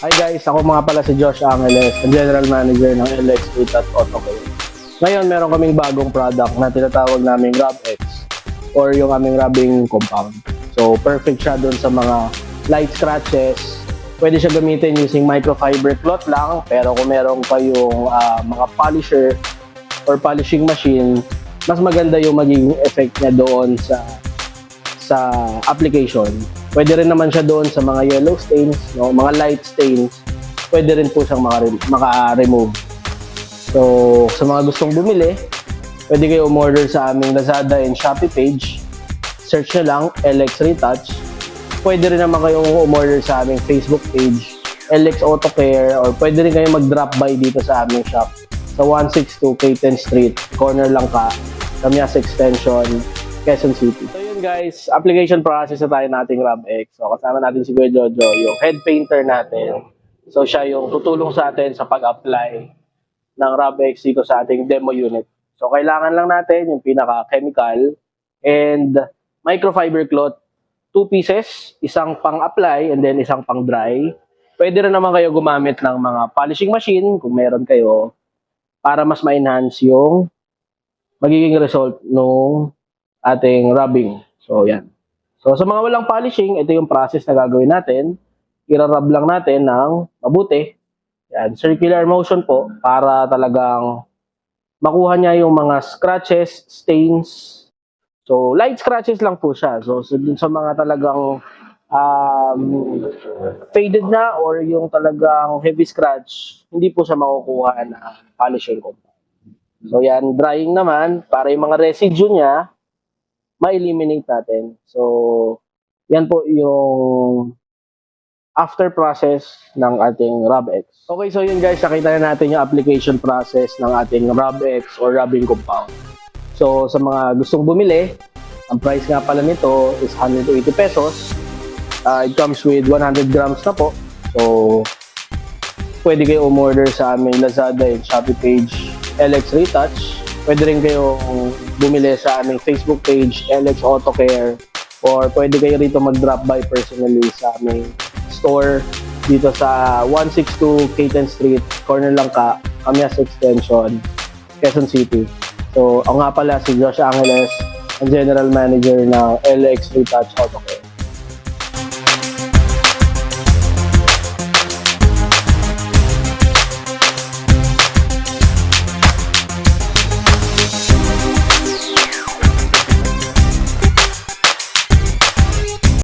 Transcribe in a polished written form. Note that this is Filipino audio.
Hi guys, ako mga pala si Josh Angeles, ang General Manager ng LX8 at AutoCare. Ngayon, meron kaming bagong product na tinatawag naming RobX or yung aming rubbing compound. So, perfect siya dun sa mga light scratches. Pwede siya gamitin using microfiber cloth lang, pero kung meron kayong mga polisher or polishing machine, mas maganda yung magiging effect niya doon sa application. Pwede rin naman siya doon sa mga yellow stains, no? Mga light stains, pwede rin po siyang maka-remove. So, sa mga gustong bumili, pwede kayo umorder sa aming Lazada and Shopee page. Search nyo lang, LX Retouch. Pwede rin naman kayong umorder sa aming Facebook page, LX AutoCare, or pwede rin kayong mag-drop by dito sa aming shop sa 162 K10 Street, corner lang ka, Camias Extension, Quezon City. So yun guys, application process na tayo nating RobX. So kasama natin si Kuya Jojo, yung head painter natin. So siya yung tutulong sa atin sa pag-apply ng RobX dito sa ating demo unit. So kailangan lang natin yung pinaka-chemical and microfiber cloth. 2 pieces, isang pang-apply and then isang pang-dry. Pwede rin naman kayo gumamit ng mga polishing machine kung meron kayo para mas ma-enhance yung magiging result ng ating rubbing. So, yan. So, sa mga walang polishing, ito yung process na gagawin natin. I-rub lang natin ng mabuti. Yan. Circular motion po para talagang makuha niya yung mga scratches, stains. So, light scratches lang po siya. So dun sa mga talagang faded na or yung talagang heavy scratch, hindi po siya makukuha na polishing compound. So, yan. Drying naman, para yung mga residue niya, ma-eliminate natin. So, yan po yung after process ng ating RobX. Okay, so yun guys, nakita na natin yung application process ng ating RobX or rubbing compound. So, sa mga gustong bumili, ang price nga pala nito is 180 pesos. It comes with 100 grams na po. So, pwede kayo umorder sa aming Lazada and Shopee page, LX Retouch. Pwede rin kayong bumili sa aming Facebook page, LX AutoCare, or pwede kayo rito mag-drop by personally sa aming store dito sa 162 K10 Street, corner lang ka, Camias Extension, Quezon City. So, ako nga pala si Josh Angeles, ang General Manager ng LX Retouch AutoCare.